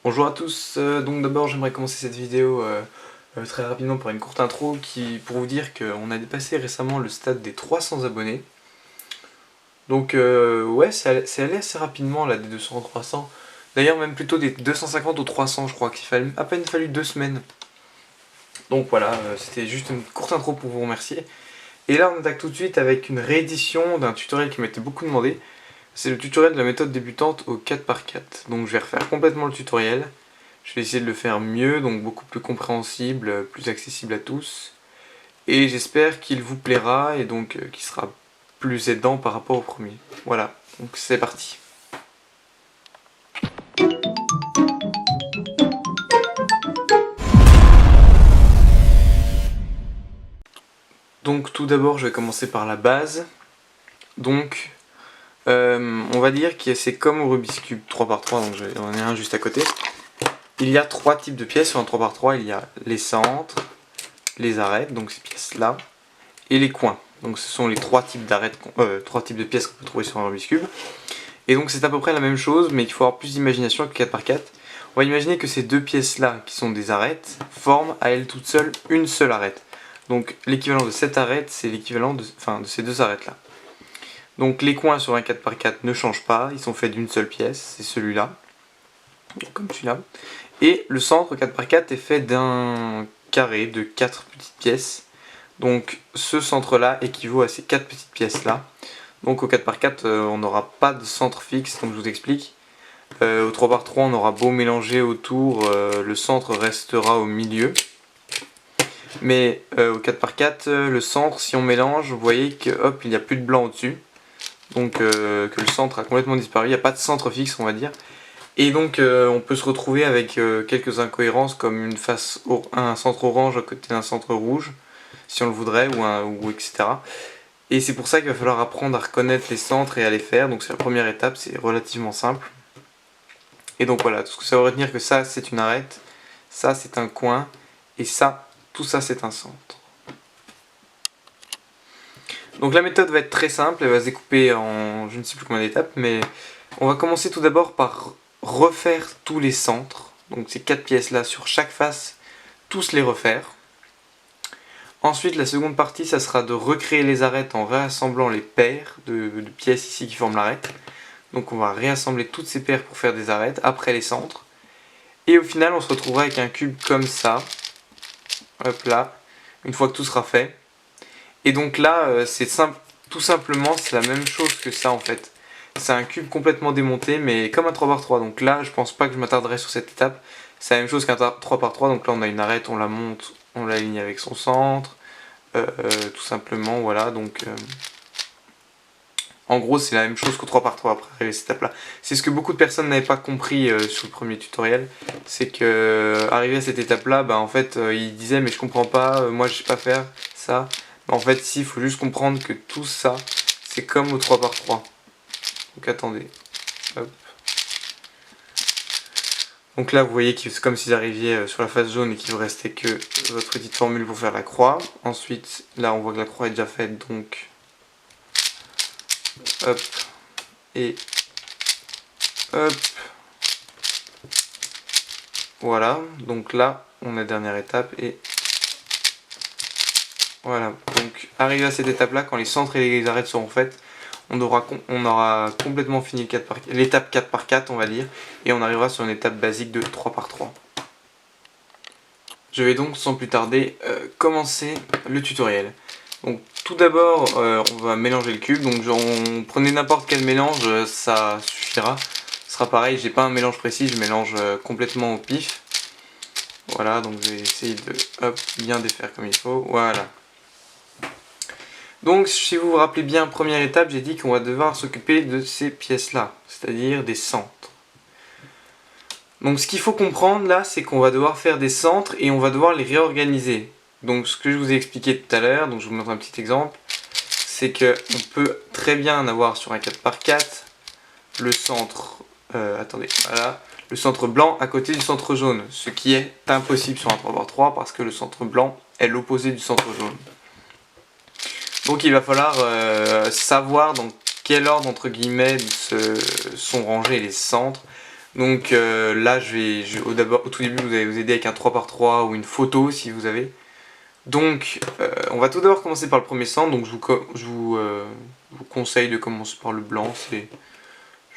Bonjour à tous, donc d'abord j'aimerais commencer cette vidéo très rapidement par une courte intro pour vous dire qu'on a dépassé récemment le stade des 300 abonnés. Donc ouais, c'est allé assez rapidement là, des 200 aux 300. D'ailleurs même plutôt des 250 aux 300, je crois qu'il fallait à peine fallu 2 semaines. Donc voilà, c'était juste une courte intro pour vous remercier. Et là on attaque tout de suite avec une réédition d'un tutoriel qui m'était beaucoup demandé. C'est le tutoriel de la méthode débutante au 4x4. Donc je vais refaire complètement le tutoriel. Je vais essayer de le faire mieux, donc beaucoup plus compréhensible, plus accessible à tous. Et j'espère qu'il vous plaira et donc qu'il sera plus aidant par rapport au premier. Voilà, donc c'est parti. Donc tout d'abord je vais commencer par la base. Donc on va dire que c'est comme au Rubik's Cube 3x3, donc j'en ai un juste à côté. Il y a trois types de pièces sur un 3x3, il y a les centres, les arêtes, donc ces pièces là, et les coins. Donc ce sont les trois types de pièces qu'on peut trouver sur un Rubik's Cube. Et donc c'est à peu près la même chose, mais il faut avoir plus d'imagination que 4x4. On va imaginer que ces deux pièces-là, qui sont des arêtes, forment à elles toutes seules une seule arête. Donc l'équivalent de cette arête, c'est l'équivalent de ces deux arêtes-là. Donc les coins sur un 4x4 ne changent pas, ils sont faits d'une seule pièce, c'est celui-là, comme celui-là. Et le centre 4x4 est fait d'un carré de 4 petites pièces. Donc ce centre-là équivaut à ces 4 petites pièces-là. Donc au 4x4, on n'aura pas de centre fixe, donc je vous explique. Au 3x3, on aura beau mélanger autour, le centre restera au milieu. Mais au 4x4, le centre, si on mélange, vous voyez que hop, il n'y a plus de blanc au-dessus. Donc que le centre a complètement disparu, il n'y a pas de centre fixe, on va dire. Et donc on peut se retrouver avec quelques incohérences comme un centre orange à côté d'un centre rouge, si on le voudrait, ou etc. Et c'est pour ça qu'il va falloir apprendre à reconnaître les centres et à les faire. Donc c'est la première étape, c'est relativement simple. Et donc voilà, tout ce que ça va retenir que ça c'est une arête, ça c'est un coin, et ça, tout ça c'est un centre. Donc la méthode va être très simple, elle va se découper en je ne sais plus combien d'étapes, mais on va commencer tout d'abord par refaire tous les centres. Donc ces quatre pièces là sur chaque face, tous les refaire. Ensuite, la seconde partie, ça sera de recréer les arêtes en réassemblant les paires de pièces ici qui forment l'arête. Donc on va réassembler toutes ces paires pour faire des arêtes, après les centres. Et au final, on se retrouvera avec un cube comme ça. Hop là, une fois que tout sera fait. Et donc là, c'est simple, tout simplement, c'est la même chose que ça en fait. C'est un cube complètement démonté, mais comme un 3x3. Donc là, je pense pas que je m'attarderai sur cette étape. C'est la même chose qu'un 3x3. Donc là, on a une arête, on la monte, on l'aligne avec son centre. Tout simplement, voilà. Donc en gros, c'est la même chose qu'au 3x3 après arriver à cette étape-là. C'est ce que beaucoup de personnes n'avaient pas compris sur le premier tutoriel. C'est que arrivé à cette étape-là, bah, en fait, ils disaient mais je comprends pas, moi je sais pas faire ça. En fait, si, il faut juste comprendre que tout ça, c'est comme au 3x3. Donc attendez. Hop. Donc là, vous voyez que c'est comme s'ils arriviez sur la face jaune et qu'il vous restait que votre petite formule pour faire la croix. Ensuite, là, on voit que la croix est déjà faite, donc hop et hop. Voilà. Donc là, on a la dernière étape et voilà. Donc arrivé à cette étape-là, quand les centres et les arêtes seront faites, on aura complètement fini l'étape 4x4 on va dire, et on arrivera sur une étape basique de 3x3. Je vais donc sans plus tarder commencer le tutoriel. Donc tout d'abord on va mélanger le cube, donc prenez n'importe quel mélange, ça suffira. Ce sera pareil, j'ai pas un mélange précis, je mélange complètement au pif. Voilà, donc je vais essayer de bien défaire comme il faut, voilà. Donc si vous vous rappelez bien, première étape, j'ai dit qu'on va devoir s'occuper de ces pièces-là, c'est-à-dire des centres. Donc ce qu'il faut comprendre là, c'est qu'on va devoir faire des centres et on va devoir les réorganiser. Donc ce que je vous ai expliqué tout à l'heure, donc je vous montre un petit exemple, c'est qu'on peut très bien en avoir sur un 4x4 le centre, attendez, voilà, le centre blanc à côté du centre jaune, ce qui est impossible sur un 3x3 parce que le centre blanc est l'opposé du centre jaune. Donc il va falloir savoir dans quel ordre entre guillemets sont rangés les centres. Donc là, au tout début, vous allez vous aider avec un 3x3 ou une photo si vous avez. Donc, on va tout d'abord commencer par le premier centre. Donc, vous conseille de commencer par le blanc. Je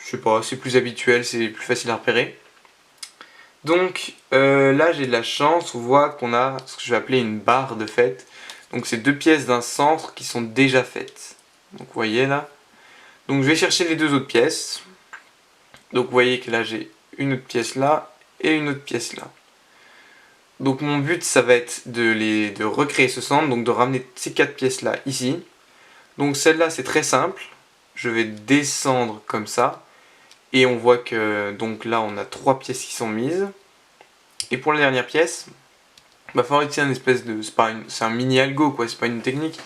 sais pas, c'est plus habituel, c'est plus facile à repérer. Donc, là, j'ai de la chance. On voit qu'on a ce que je vais appeler une barre de fête. Donc, c'est 2 pièces d'un centre qui sont déjà faites. Donc, vous voyez là. Donc, je vais chercher les 2 autres pièces. Donc, vous voyez que là, j'ai une autre pièce là et une autre pièce là. Donc mon but ça va être de recréer ce centre, donc de ramener ces 4 pièces là ici. Donc celle-là c'est très simple, je vais descendre comme ça, et on voit que donc là on a 3 pièces qui sont mises. Et pour la dernière pièce, il va falloir utiliser une espèce de... c'est un mini algo quoi, c'est pas une technique.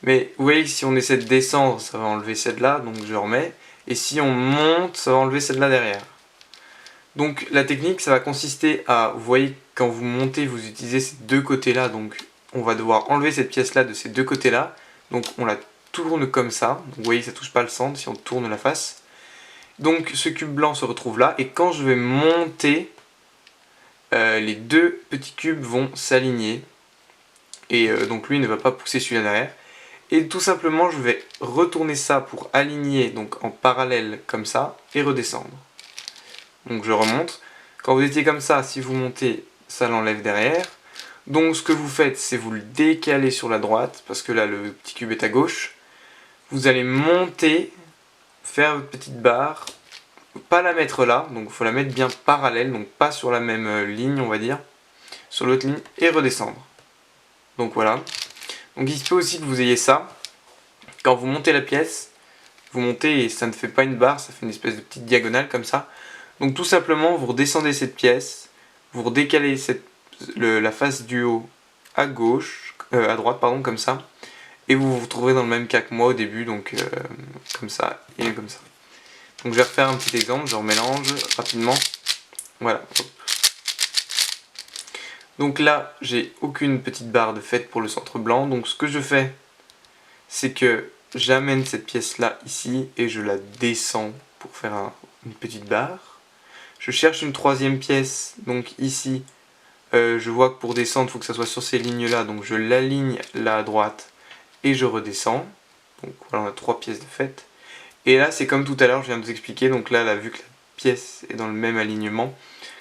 Mais vous voyez que si on essaie de descendre, ça va enlever celle-là, donc je remets. Et si on monte, ça va enlever celle-là derrière. Donc la technique, ça va consister à, vous voyez, quand vous montez, vous utilisez ces 2 côtés-là, donc on va devoir enlever cette pièce-là de ces 2 côtés-là. Donc on la tourne comme ça, donc, vous voyez que ça touche pas le centre si on tourne la face. Donc ce cube blanc se retrouve là, et quand je vais monter, les 2 petits cubes vont s'aligner. Et donc lui ne va pas pousser celui-là derrière. Et tout simplement, je vais retourner ça pour aligner donc en parallèle comme ça, et redescendre. Donc je remonte. Quand vous étiez comme ça, si vous montez, ça l'enlève derrière. Donc ce que vous faites, c'est vous le décalez sur la droite, parce que là le petit cube est à gauche. Vous allez monter, faire votre petite barre, pas la mettre là, donc il faut la mettre bien parallèle, donc pas sur la même ligne on va dire, sur l'autre ligne, et redescendre. Donc voilà. Donc il se peut aussi que vous ayez ça. Quand vous montez la pièce, vous montez et ça ne fait pas une barre, ça fait une espèce de petite diagonale comme ça. Donc tout simplement, vous redescendez cette pièce, vous redécalez la face du haut à gauche, à droite pardon, comme ça, et vous vous retrouverez dans le même cas que moi au début, donc comme ça et comme ça. Donc je vais refaire un petit exemple, je remélange rapidement, voilà. Hop. Donc là, j'ai aucune petite barre de fête pour le centre blanc, donc ce que je fais, c'est que j'amène cette pièce là ici et je la descends pour faire une petite barre. Je cherche une 3e pièce, donc ici, je vois que pour descendre, il faut que ça soit sur ces lignes-là, donc je l'aligne là à droite et je redescends. Donc voilà, on a 3 pièces de fête. Et là, c'est comme tout à l'heure, je viens de vous expliquer, donc là, vu que la pièce est dans le même alignement,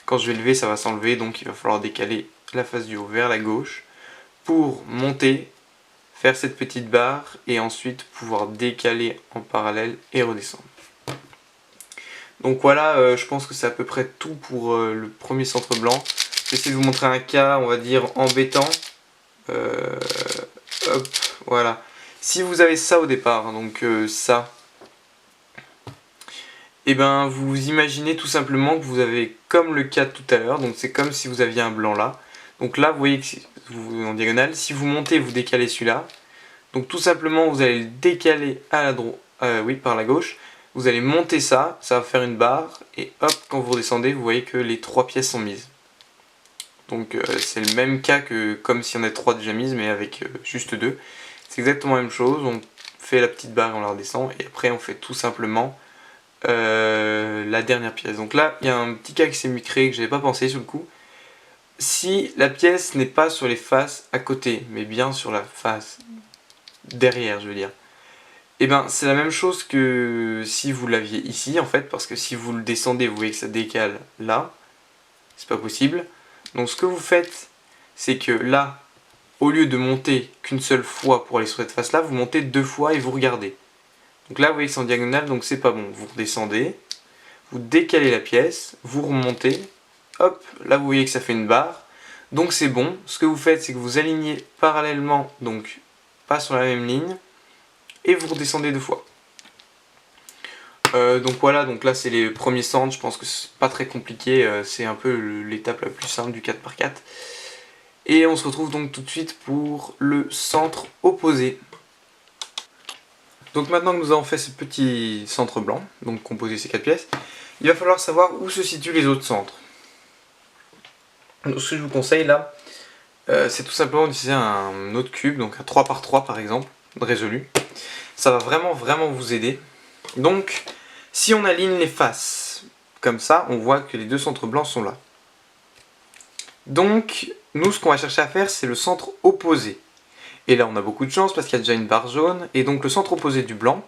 quand je vais lever, ça va s'enlever, donc il va falloir décaler la face du haut vers la gauche pour monter, faire cette petite barre et ensuite pouvoir décaler en parallèle et redescendre. Donc voilà, je pense que c'est à peu près tout pour le premier centre blanc. Je vais essayer de vous montrer un cas, on va dire, embêtant. Hop, voilà. Si vous avez ça au départ, donc ça, et ben vous imaginez tout simplement que vous avez comme le cas de tout à l'heure, donc c'est comme si vous aviez un blanc là. Donc là, vous voyez que vous en diagonale, si vous montez, vous décalez celui-là. Donc tout simplement, vous allez le décaler à la droite, oui, par la gauche. Vous allez monter ça, ça va faire une barre, et hop, quand vous redescendez, vous voyez que les 3 pièces sont mises. Donc c'est le même cas que comme si on avait 3 déjà mises, mais avec juste 2. C'est exactement la même chose, on fait la petite barre et on la redescend, et après on fait tout simplement la dernière pièce. Donc là, il y a un petit cas qui s'est créé que j'avais pas pensé sur le coup. Si la pièce n'est pas sur les faces à côté, mais bien sur la face derrière, je veux dire, et ben c'est la même chose que si vous l'aviez ici en fait, parce que si vous le descendez, vous voyez que ça décale là, c'est pas possible. Donc ce que vous faites, c'est que là, au lieu de monter qu'une seule fois pour aller sur cette face là, vous montez 2 fois et vous regardez. Donc là vous voyez que c'est en diagonale, donc c'est pas bon. Vous redescendez, vous décalez la pièce, vous remontez, hop, là vous voyez que ça fait une barre, donc c'est bon. Ce que vous faites, c'est que vous alignez parallèlement, donc pas sur la même ligne, et vous redescendez 2 fois. Donc voilà, donc là c'est les premiers centres, je pense que c'est pas très compliqué, c'est un peu l'étape la plus simple du 4x4. Et on se retrouve donc tout de suite pour le centre opposé. Donc maintenant que nous avons fait ce petit centre blanc, donc composé ces 4 pièces, il va falloir savoir où se situent les autres centres. Donc ce que je vous conseille là, c'est tout simplement d'utiliser un autre cube, donc un 3x3 par exemple, résolu. Ça va vraiment vous aider. Donc si on aligne les faces comme ça, on voit que les deux centres blancs sont là. Donc, nous, ce qu'on va chercher à faire, c'est le centre opposé. Et là, on a beaucoup de chance parce qu'il y a déjà une barre jaune. Et donc, le centre opposé du blanc,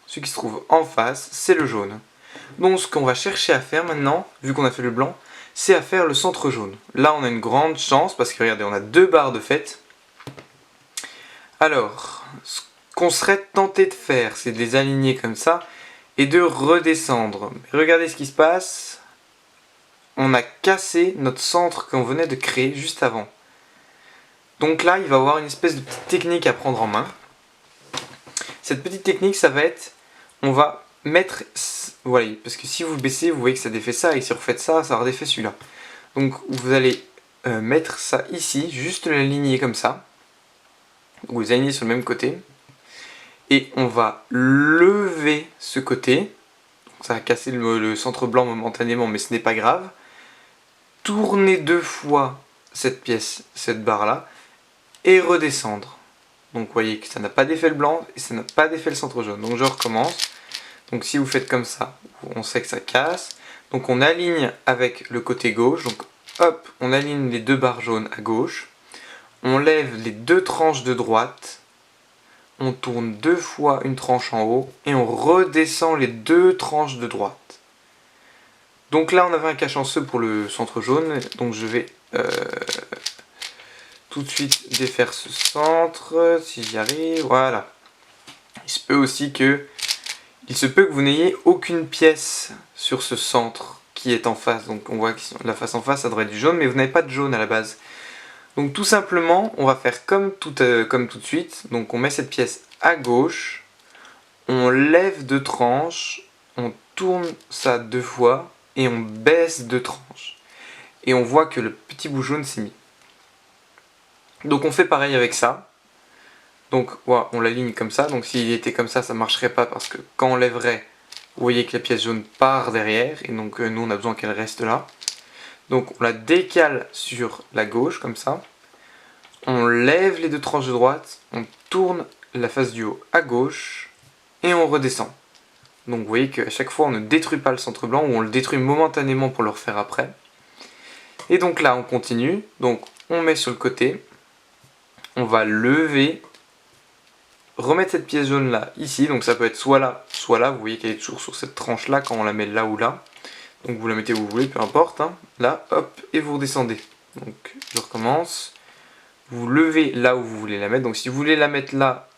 celui qui se trouve en face, c'est le jaune. Donc, ce qu'on va chercher à faire maintenant, vu qu'on a fait le blanc, c'est à faire le centre jaune. Là, on a une grande chance parce que, regardez, on a deux barres de fait. Alors, ce qu'on serait tenté de faire, c'est de les aligner comme ça et de redescendre. Mais regardez ce qui se passe. On a cassé notre centre qu'on venait de créer juste avant. Donc là, il va y avoir une espèce de petite technique à prendre en main. Cette petite technique, ça va être, on va mettre, voilà, parce que si vous baissez, vous voyez que ça défait ça, et si vous refaites ça, ça redéfait celui-là. Donc vous allez mettre ça ici, juste l'aligner comme ça. Donc vous alignez sur le même côté. Et on va lever ce côté. Donc ça va casser le centre blanc momentanément, mais ce n'est pas grave. Tourner deux fois cette pièce, cette barre là, et redescendre. Donc vous voyez que ça n'a pas d'effet le blanc et ça n'a pas d'effet le centre jaune. Donc je recommence. Donc si vous faites comme ça, on sait que ça casse. Donc on aligne avec le côté gauche. Donc hop, on aligne les deux barres jaunes à gauche. On lève les deux tranches de droite. On tourne deux fois une tranche en haut et on redescend les deux tranches de droite. Donc là, on avait un cas chanceux pour le centre jaune, donc je vais tout de suite défaire ce centre, si j'y arrive, voilà. Il se peut que vous n'ayez aucune pièce sur ce centre qui est en face, donc on voit que la face en face, ça devrait être du jaune, mais vous n'avez pas de jaune à la base. Donc tout simplement, on va faire comme tout de suite, donc on met cette pièce à gauche, on lève deux tranches, on tourne ça deux fois, et on baisse deux tranches. Et on voit que le petit bout jaune s'est mis. Donc on fait pareil avec ça. Donc voilà, on l'aligne comme ça. Donc s'il était comme ça, ça ne marcherait pas parce que quand on lèverait, vous voyez que la pièce jaune part derrière. Et donc nous, on a besoin qu'elle reste là. Donc on la décale sur la gauche comme ça. On lève les deux tranches de droite. On tourne la face du haut à gauche. Et on redescend. Donc vous voyez qu'à chaque fois on ne détruit pas le centre blanc, ou on le détruit momentanément pour le refaire après. Et donc là on continue, donc on met sur le côté, on va lever, remettre cette pièce jaune là, ici, donc ça peut être soit là, vous voyez qu'elle est toujours sur cette tranche là quand on la met là ou là. Donc vous la mettez où vous voulez, peu importe, hein. Là, hop, et vous redescendez. Donc je recommence, vous levez là où vous voulez la mettre, donc si vous voulez la mettre là,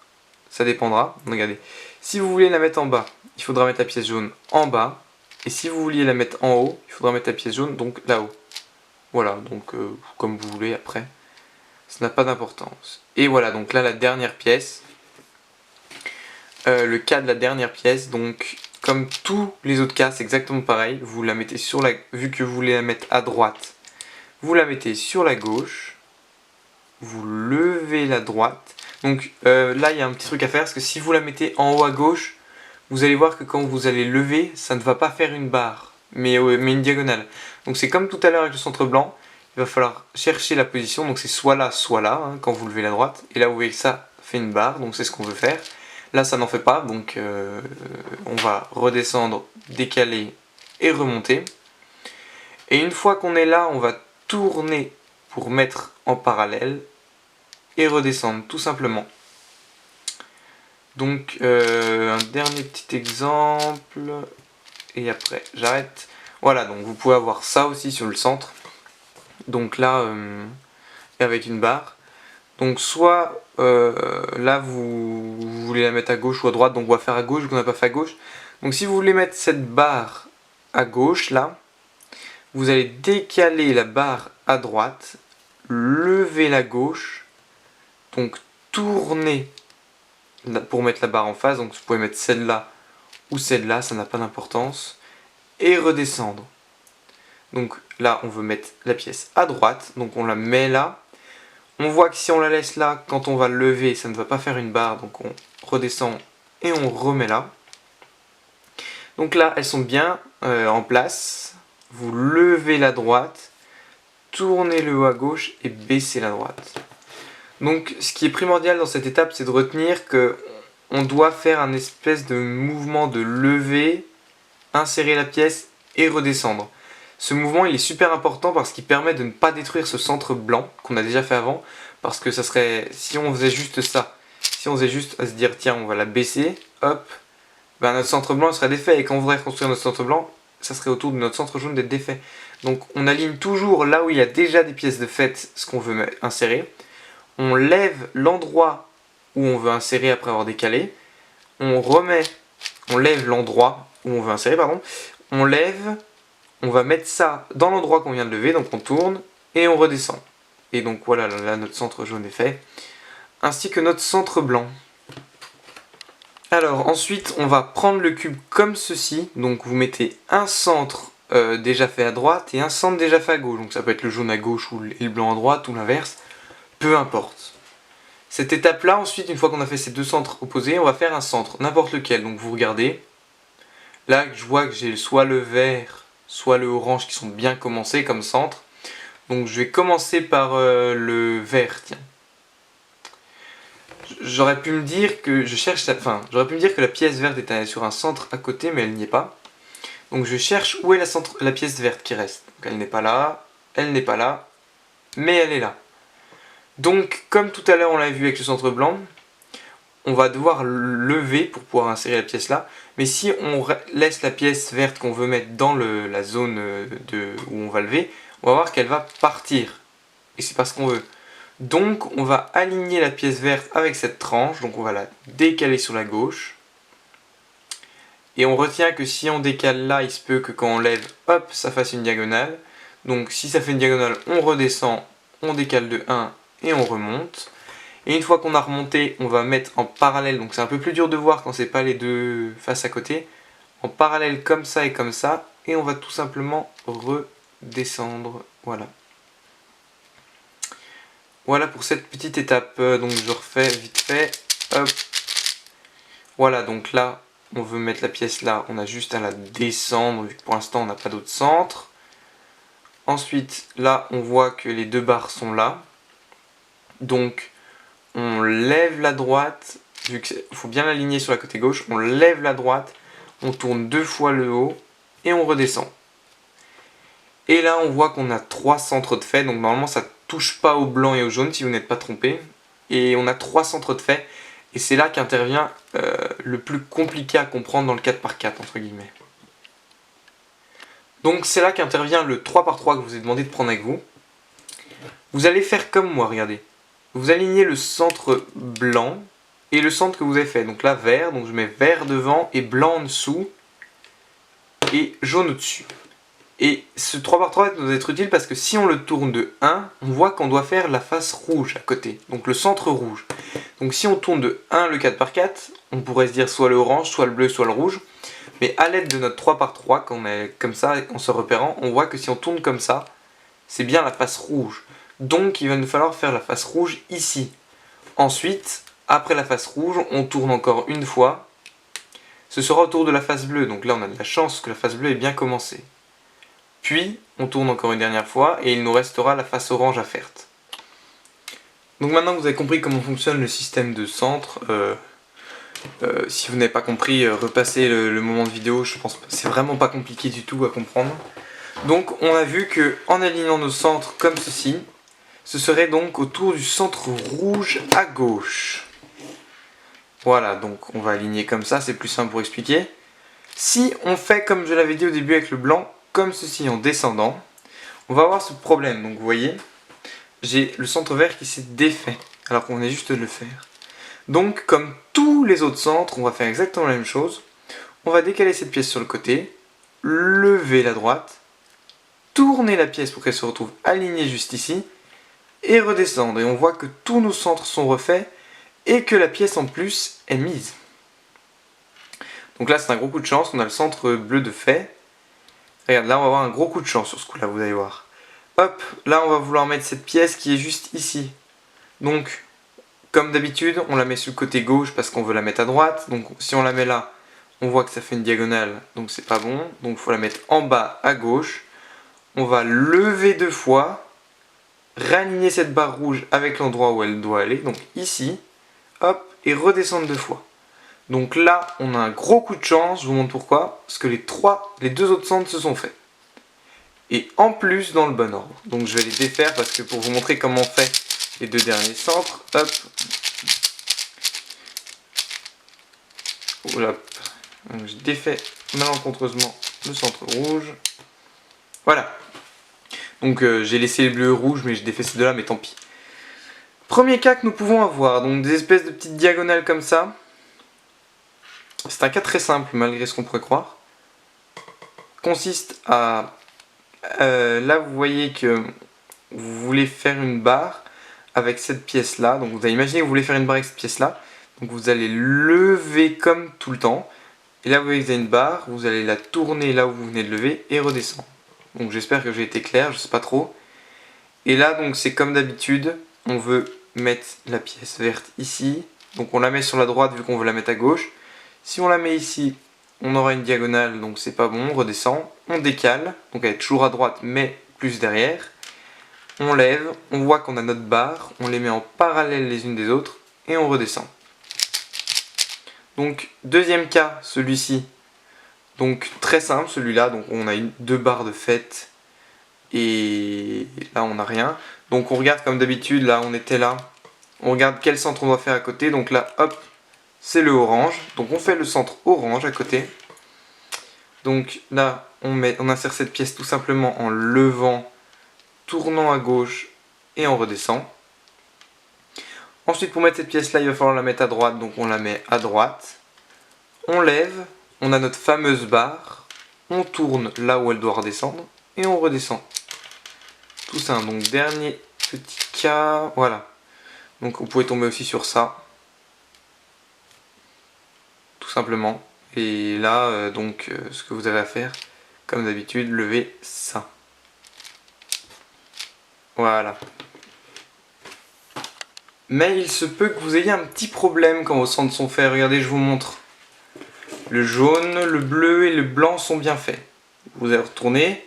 ça dépendra, regardez. Si vous voulez la mettre en bas, il faudra mettre la pièce jaune en bas. Et si vous vouliez la mettre en haut, il faudra mettre la pièce jaune donc là-haut. Voilà, donc comme vous voulez après. Ça n'a pas d'importance. Et voilà, donc là la dernière pièce. Le cas de la dernière pièce, donc comme tous les autres cas, c'est exactement pareil. Vous la mettez sur la... Vu que vous voulez la mettre à droite, vous la mettez sur la gauche. Vous levez la droite. Donc là, il y a un petit truc à faire, parce que si vous la mettez en haut à gauche, vous allez voir que quand vous allez lever, ça ne va pas faire une barre, mais une diagonale. Donc c'est comme tout à l'heure avec le centre blanc, il va falloir chercher la position, donc c'est soit là, hein, quand vous levez la droite. Et là, vous voyez que ça fait une barre, donc c'est ce qu'on veut faire. Là, ça n'en fait pas, donc on va redescendre, décaler et remonter. Et une fois qu'on est là, on va tourner pour mettre en parallèle et redescendre tout simplement. Donc un dernier petit exemple et après j'arrête. Voilà, donc vous pouvez avoir ça aussi sur le centre. Donc là avec une barre. Donc soit là vous voulez la mettre à gauche ou à droite, donc on va faire à gauche vu qu'on n'a pas fait à gauche. Donc si vous voulez mettre cette barre à gauche là, vous allez décaler la barre à droite, lever la gauche, donc tourner pour mettre la barre en face, donc vous pouvez mettre celle-là ou celle-là, ça n'a pas d'importance, et redescendre. Donc là, on veut mettre la pièce à droite, donc on la met là. On voit que si on la laisse là, quand on va lever, ça ne va pas faire une barre, donc on redescend et on remet là. Donc là, elles sont bien en place. Vous levez la droite, tournez le haut à gauche et baissez la droite. Donc ce qui est primordial dans cette étape, c'est de retenir que on doit faire un espèce de mouvement de lever, insérer la pièce et redescendre. Ce mouvement il est super important parce qu'il permet de ne pas détruire ce centre blanc qu'on a déjà fait avant, parce que ça serait, si on faisait juste ça, si on faisait juste à se dire tiens on va la baisser, hop, ben notre centre blanc serait défait, et quand on voudrait construire notre centre blanc, ça serait autour de notre centre jaune d'être défait. Donc on aligne toujours là où il y a déjà des pièces de fait ce qu'on veut insérer, on lève l'endroit où on veut insérer après avoir décalé, on lève l'endroit où on veut insérer, pardon, on lève, on va mettre ça dans l'endroit qu'on vient de lever, donc on tourne et on redescend. Et donc voilà, là notre centre jaune est fait, ainsi que notre centre blanc. Alors ensuite on va prendre le cube comme ceci, donc vous mettez un centre déjà fait à droite et un centre déjà fait à gauche, donc ça peut être le jaune à gauche ou le blanc à droite ou l'inverse, peu importe. Cette étape là ensuite, une fois qu'on a fait ces deux centres opposés, on va faire un centre, n'importe lequel, donc vous regardez, là je vois que j'ai soit le vert, soit le orange qui sont bien commencés comme centre, donc je vais commencer par le vert, tiens. J'aurais pu me dire que j'aurais pu me dire que la pièce verte était sur un centre à côté, mais elle n'y est pas. Donc je cherche où est la pièce verte qui reste. Donc elle n'est pas là, mais elle est là. Donc comme tout à l'heure on l'a vu avec le centre blanc, on va devoir lever pour pouvoir insérer la pièce là. Mais si on laisse la pièce verte qu'on veut mettre dans la zone où on va lever, on va voir qu'elle va partir. Et c'est pas ce qu'on veut. Donc on va aligner la pièce verte avec cette tranche, donc on va la décaler sur la gauche. Et on retient que si on décale là, il se peut que quand on lève, hop, ça fasse une diagonale. Donc si ça fait une diagonale, on redescend, on décale de 1 et on remonte. Et une fois qu'on a remonté, on va mettre en parallèle, donc c'est un peu plus dur de voir quand c'est pas les deux face à côté, en parallèle comme ça, et on va tout simplement redescendre, voilà. Voilà pour cette petite étape, donc je refais vite fait, hop. Voilà, donc là, on veut mettre la pièce là, on a juste à la descendre, vu que pour l'instant on n'a pas d'autre centre. Ensuite, là, on voit que les deux barres sont là. Donc, on lève la droite, vu qu'il faut bien l'aligner sur la côté gauche, on lève la droite, on tourne deux fois le haut, et on redescend. Et là, on voit qu'on a trois centres de fait, donc normalement ça touche pas au blanc et au jaune si vous n'êtes pas trompé. Et on a trois centres de fait, et c'est là qu'intervient le plus compliqué à comprendre dans le 4x4 entre guillemets. Donc c'est là qu'intervient le 3x3 que je vous ai demandé de prendre avec vous. Vous allez faire comme moi, regardez. Vous alignez le centre blanc et le centre que vous avez fait. Donc là vert, donc je mets vert devant et blanc en dessous et jaune au-dessus. Et ce 3x3 va nous être utile parce que si on le tourne de 1, on voit qu'on doit faire la face rouge à côté, donc le centre rouge. Donc si on tourne de 1 le 4x4, on pourrait se dire soit le orange, soit le bleu, soit le rouge. Mais à l'aide de notre 3x3, quand on est comme ça, en se repérant, on voit que si on tourne comme ça, c'est bien la face rouge. Donc il va nous falloir faire la face rouge ici. Ensuite, après la face rouge, on tourne encore une fois. Ce sera autour de la face bleue, donc là on a de la chance que la face bleue ait bien commencé. Puis, on tourne encore une dernière fois et il nous restera la face orange à faire. Donc maintenant que vous avez compris comment fonctionne le système de centre, si vous n'avez pas compris, repassez le moment de vidéo, je pense que c'est vraiment pas compliqué du tout à comprendre. Donc on a vu que en alignant nos centres comme ceci, ce serait donc autour du centre rouge à gauche. Voilà, donc on va aligner comme ça, c'est plus simple pour expliquer. Si on fait comme je l'avais dit au début avec le blanc, comme ceci en descendant, on va avoir ce problème. Donc vous voyez, j'ai le centre vert qui s'est défait, alors qu'on est juste de le faire. Donc comme tous les autres centres, on va faire exactement la même chose. On va décaler cette pièce sur le côté, lever la droite, tourner la pièce pour qu'elle se retrouve alignée juste ici, et redescendre. Et on voit que tous nos centres sont refaits, et que la pièce en plus est mise. Donc là c'est un gros coup de chance, on a le centre bleu de fait. Regarde, là on va avoir un gros coup de chance sur ce coup là, vous allez voir. Hop, là on va vouloir mettre cette pièce qui est juste ici. Donc, comme d'habitude, on la met sur le côté gauche parce qu'on veut la mettre à droite. Donc si on la met là, on voit que ça fait une diagonale, donc c'est pas bon. Donc il faut la mettre en bas à gauche. On va lever deux fois, réaligner cette barre rouge avec l'endroit où elle doit aller, donc ici, hop, et redescendre deux fois. Donc là, on a un gros coup de chance, je vous montre pourquoi. Parce que les deux autres centres se sont faits. Et en plus dans le bon ordre. Donc je vais les défaire parce que pour vous montrer comment on fait les deux derniers centres, hop. Oula. Donc je défais malencontreusement le centre rouge. Voilà. Donc j'ai laissé les bleus rouges, mais je défais ces deux-là, mais tant pis. Premier cas que nous pouvons avoir, donc des espèces de petites diagonales comme ça. C'est un cas très simple, malgré ce qu'on pourrait croire. Consiste à... là, vous voyez que vous voulez faire une barre avec cette pièce-là. Donc vous allez imaginer que vous voulez faire une barre avec cette pièce-là. Donc vous allez lever comme tout le temps. Et là, vous voyez que vous avez une barre. Vous allez la tourner là où vous venez de lever et redescendre. Donc j'espère que j'ai été clair, je sais pas trop. Et là, donc c'est comme d'habitude. On veut mettre la pièce verte ici. Donc on la met sur la droite vu qu'on veut la mettre à gauche. Si on la met ici, on aura une diagonale, donc c'est pas bon, on redescend. On décale, donc elle est toujours à droite mais plus derrière. On lève, on voit qu'on a notre barre, on les met en parallèle les unes des autres et on redescend. Donc deuxième cas, celui-ci. Donc très simple celui-là, donc on a deux barres de fait et là on n'a rien. Donc on regarde comme d'habitude, là on était là. On regarde quel centre on doit faire à côté, donc là hop, c'est le orange. Donc on fait le centre orange à côté. Donc là on insère cette pièce tout simplement en levant, tournant à gauche et on redescend. Ensuite pour mettre cette pièce là il va falloir la mettre à droite, donc on la met à droite. On lève, on a notre fameuse barre, on tourne là où elle doit redescendre et on redescend. Tout ça, donc dernier petit cas, voilà. Donc vous pouvez tomber aussi sur ça. Tout simplement. Et là, ce que vous avez à faire, comme d'habitude, levez ça. Voilà. Mais il se peut que vous ayez un petit problème quand vos centres sont faits. Regardez, je vous montre. Le jaune, le bleu et le blanc sont bien faits. Vous allez retourner.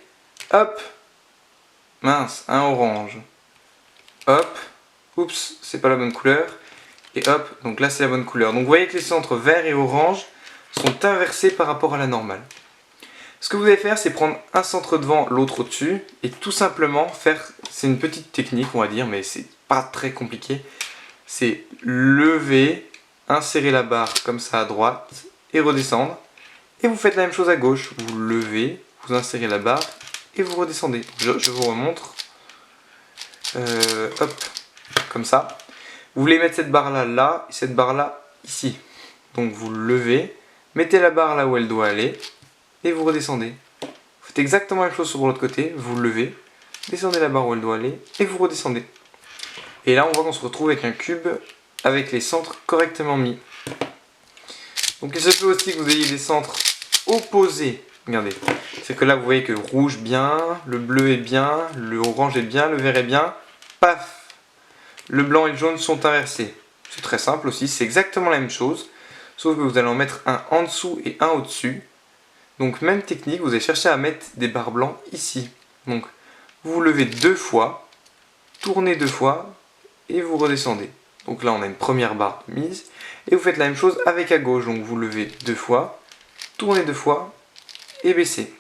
Hop. Mince, un orange. Hop. Oups, c'est pas la bonne couleur. Et hop, donc là c'est la bonne couleur. Donc vous voyez que les centres vert et orange sont inversés par rapport à la normale. Ce que vous allez faire, c'est prendre un centre devant, l'autre au-dessus, et tout simplement faire, c'est une petite technique on va dire, mais c'est pas très compliqué, c'est lever, insérer la barre comme ça à droite, et redescendre, et vous faites la même chose à gauche, vous levez, vous insérez la barre, et vous redescendez. Je vous remontre, hop, comme ça. Vous voulez mettre cette barre là, et cette barre là, ici. Donc vous levez, mettez la barre là où elle doit aller, et vous redescendez. Vous faites exactement la même chose sur l'autre côté, vous levez, descendez la barre où elle doit aller, et vous redescendez. Et là on voit qu'on se retrouve avec un cube avec les centres correctement mis. Donc il se peut aussi que vous ayez des centres opposés. Regardez, c'est que là vous voyez que le rouge bien, le bleu est bien, le orange est bien, le vert est bien, paf! Le blanc et le jaune sont inversés. C'est très simple aussi, c'est exactement la même chose, sauf que vous allez en mettre un en dessous et un au-dessus. Donc même technique, vous allez chercher à mettre des barres blancs ici. Donc vous levez deux fois, tournez deux fois et vous redescendez. Donc là on a une première barre mise et vous faites la même chose avec à gauche. Donc vous levez deux fois, tournez deux fois et baissez.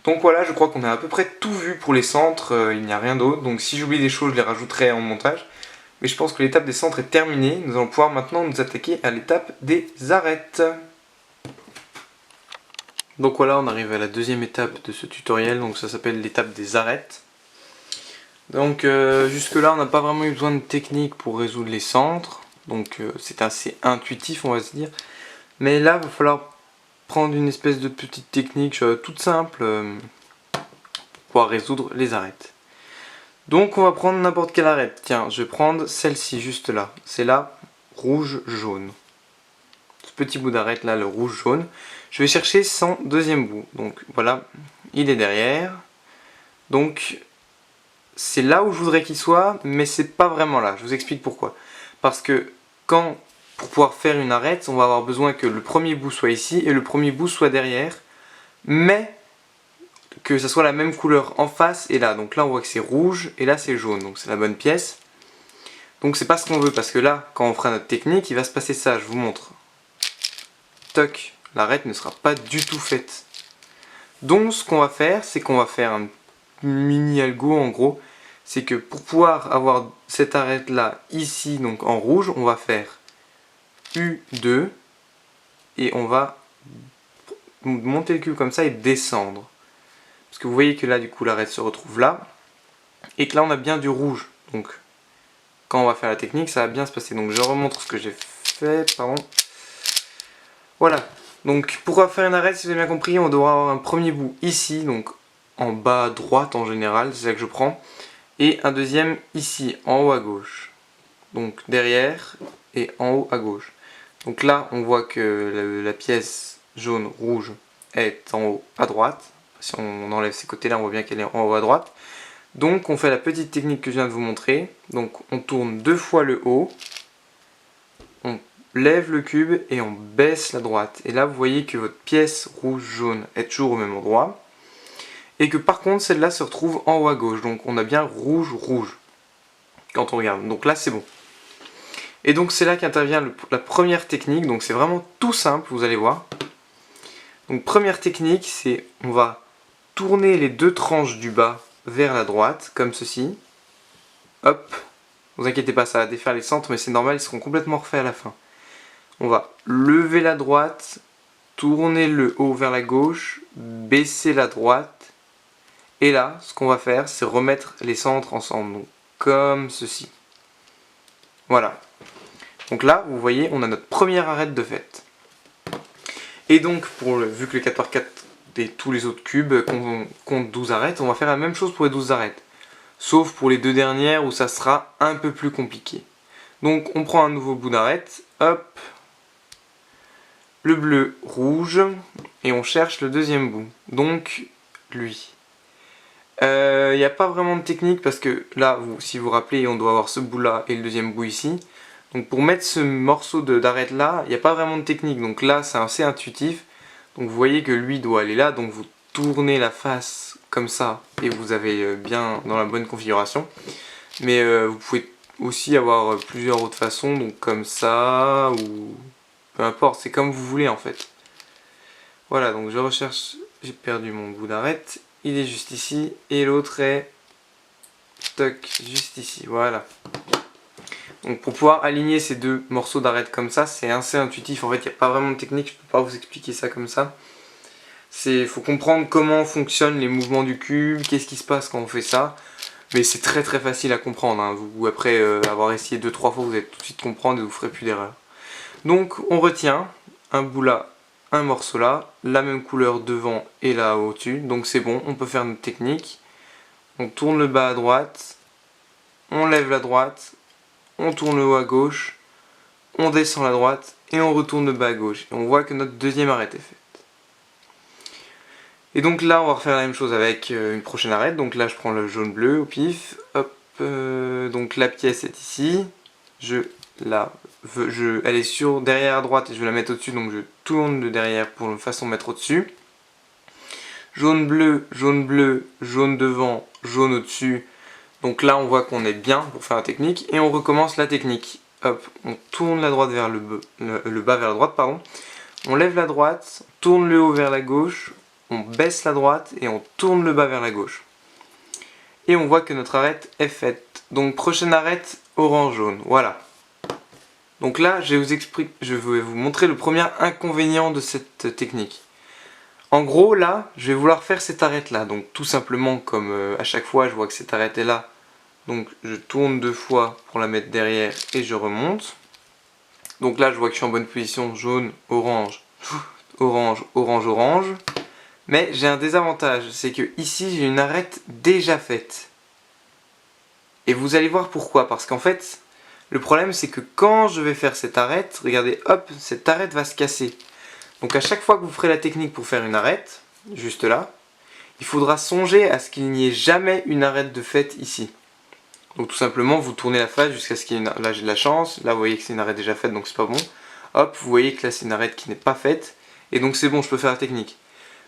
Donc voilà, je crois qu'on a à peu près tout vu pour les centres, il n'y a rien d'autre. Donc si j'oublie des choses, je les rajouterai en montage. Mais je pense que l'étape des centres est terminée. Nous allons pouvoir maintenant nous attaquer à l'étape des arêtes. Donc voilà, on arrive à la deuxième étape de ce tutoriel. Donc ça s'appelle l'étape des arêtes. Donc jusque là, on n'a pas vraiment eu besoin de technique pour résoudre les centres. Donc c'est assez intuitif, on va se dire. Mais là, il va falloir prendre une espèce de petite technique toute simple pour pouvoir résoudre les arêtes. Donc on va prendre n'importe quelle arête. Tiens, je vais prendre celle-ci juste là. C'est la rouge-jaune. Ce petit bout d'arête là, le rouge-jaune. Je vais chercher son deuxième bout. Donc voilà, il est derrière. Donc c'est là où je voudrais qu'il soit, mais c'est pas vraiment là. Je vous explique pourquoi. Parce que pour pouvoir faire une arête, on va avoir besoin que le premier bout soit ici et le premier bout soit derrière, mais que ça soit la même couleur en face et là. Donc là on voit que c'est rouge et là c'est jaune, donc c'est la bonne pièce. Donc c'est pas ce qu'on veut, parce que là, quand on fera notre technique, il va se passer ça, je vous montre. Toc, l'arête ne sera pas du tout faite. Donc ce qu'on va faire, c'est qu'on va faire un mini algo en gros. C'est que pour pouvoir avoir cette arête là, ici, donc en rouge, on va faire U2 et on va monter le cube comme ça et descendre. Parce que vous voyez que là, du coup, l'arête se retrouve là. Et que là, on a bien du rouge. Donc, quand on va faire la technique, ça va bien se passer. Donc, je remontre ce que j'ai fait. Pardon. Voilà. Donc, pour faire une arête, si vous avez bien compris, on devra avoir un premier bout ici. Donc, en bas à droite en général. C'est ça que je prends. Et un deuxième ici, en haut à gauche. Donc, derrière et en haut à gauche. Donc là, on voit que la pièce jaune-rouge est en haut à droite. Si on enlève ces côtés-là, on voit bien qu'elle est en haut à droite. Donc on fait la petite technique que je viens de vous montrer. Donc on tourne 2 fois le haut, on lève le cube et on baisse la droite. Et là vous voyez que votre pièce rouge-jaune est toujours au même endroit. Et que par contre celle-là se retrouve en haut à gauche. Donc on a bien rouge-rouge quand on regarde. Donc là c'est bon. Et donc c'est là qu'intervient la première technique. Donc c'est vraiment tout simple, vous allez voir. Donc première technique, c'est on va tourner les 2 tranches du bas vers la droite, comme ceci. Hop, vous inquiétez pas, ça va défaire les centres, mais c'est normal, ils seront complètement refaits à la fin. On va lever la droite, tourner le haut vers la gauche, baisser la droite. Et là, ce qu'on va faire, c'est remettre les centres ensemble, donc comme ceci. Voilà. Donc là, vous voyez, on a notre première arête de faite. Et donc, vu que le 4x4 et tous les autres cubes comptent 12 arêtes, on va faire la même chose pour les 12 arêtes. Sauf pour les 2 dernières où ça sera un peu plus compliqué. Donc on prend un nouveau bout d'arête, hop, le bleu, rouge, et on cherche le deuxième bout. Donc lui. Il n'y a pas vraiment de technique parce que là, si vous vous rappelez, on doit avoir ce bout là et le deuxième bout ici. Donc pour mettre ce morceau d'arête là, il n'y a pas vraiment de technique. Donc là, c'est assez intuitif. Donc vous voyez que lui doit aller là. Donc vous tournez la face comme ça et vous avez bien dans la bonne configuration. Mais vous pouvez aussi avoir plusieurs autres façons. Donc comme ça ou peu importe. C'est comme vous voulez en fait. Voilà, donc je recherche. J'ai perdu mon bout d'arête. Il est juste ici. Et l'autre est toc, juste ici. Voilà. Donc pour pouvoir aligner ces 2 morceaux d'arête comme ça, c'est assez intuitif. En fait, il n'y a pas vraiment de technique, je ne peux pas vous expliquer ça comme ça. Il faut comprendre comment fonctionnent les mouvements du cube, qu'est-ce qui se passe quand on fait ça. Mais c'est très très facile à comprendre. Hein. Vous, après avoir essayé 2-3 fois, vous allez tout de suite comprendre et vous ne ferez plus d'erreur. Donc on retient un bout là, un morceau là, la même couleur devant et là au-dessus. Donc c'est bon, on peut faire notre technique. On tourne le bas à droite, on lève la droite, on tourne le haut à gauche, on descend la droite et on retourne le bas à gauche. Et on voit que notre deuxième arête est faite. Et donc là, on va refaire la même chose avec une prochaine arête. Donc là, je prends le jaune-bleu au pif. Hop, donc la pièce est ici. Elle est sur derrière à droite et je vais la mettre au-dessus. Donc je tourne de derrière pour de façon mettre au-dessus. Jaune-bleu, jaune-bleu, jaune devant, jaune au-dessus. Donc là, on voit qu'on est bien pour faire la technique. Et on recommence la technique. Hop, on tourne la droite vers le bas vers la droite, pardon. On lève la droite, tourne le haut vers la gauche, on baisse la droite et on tourne le bas vers la gauche. Et on voit que notre arête est faite. Donc prochaine arête, orange-jaune. Voilà. Donc là, je vais vous montrer le premier inconvénient de cette technique. En gros, là, je vais vouloir faire cette arête-là. Donc tout simplement, comme à chaque fois, je vois que cette arête est là. Donc je tourne 2 fois pour la mettre derrière et je remonte. Donc là, je vois que je suis en bonne position, jaune, orange, orange, orange, orange. Mais j'ai un désavantage, c'est que ici, j'ai une arête déjà faite. Et vous allez voir pourquoi. Parce qu'en fait, le problème, c'est que quand je vais faire cette arête, regardez, hop, cette arête va se casser. Donc à chaque fois que vous ferez la technique pour faire une arête, juste là, il faudra songer à ce qu'il n'y ait jamais une arête de faite ici. Donc tout simplement, vous tournez la face jusqu'à ce qu'il y ait une... Là j'ai de la chance, là vous voyez que c'est une arête déjà faite, donc c'est pas bon. Hop, vous voyez que là c'est une arête qui n'est pas faite, et donc c'est bon, je peux faire la technique.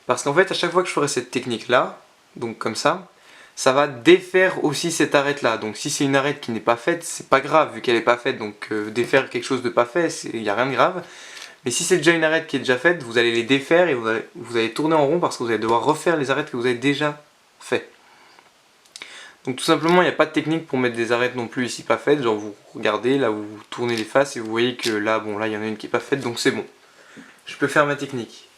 Parce qu'en fait, à chaque fois que je ferai cette technique là, donc comme ça ça va défaire aussi cette arête là. Donc si c'est une arête qui n'est pas faite, c'est pas grave vu qu'elle n'est pas faite. Donc défaire quelque chose de pas fait, il n'y a rien de grave. Mais si c'est déjà une arête qui est déjà faite, vous allez les défaire et vous allez tourner en rond parce que vous allez devoir refaire les arêtes que vous avez déjà faites. Donc tout simplement, il n'y a pas de technique pour mettre des arêtes non plus ici pas faites. Genre vous regardez, là vous tournez les faces et vous voyez que là, bon là il y en a une qui n'est pas faite, donc c'est bon. Je peux faire ma technique.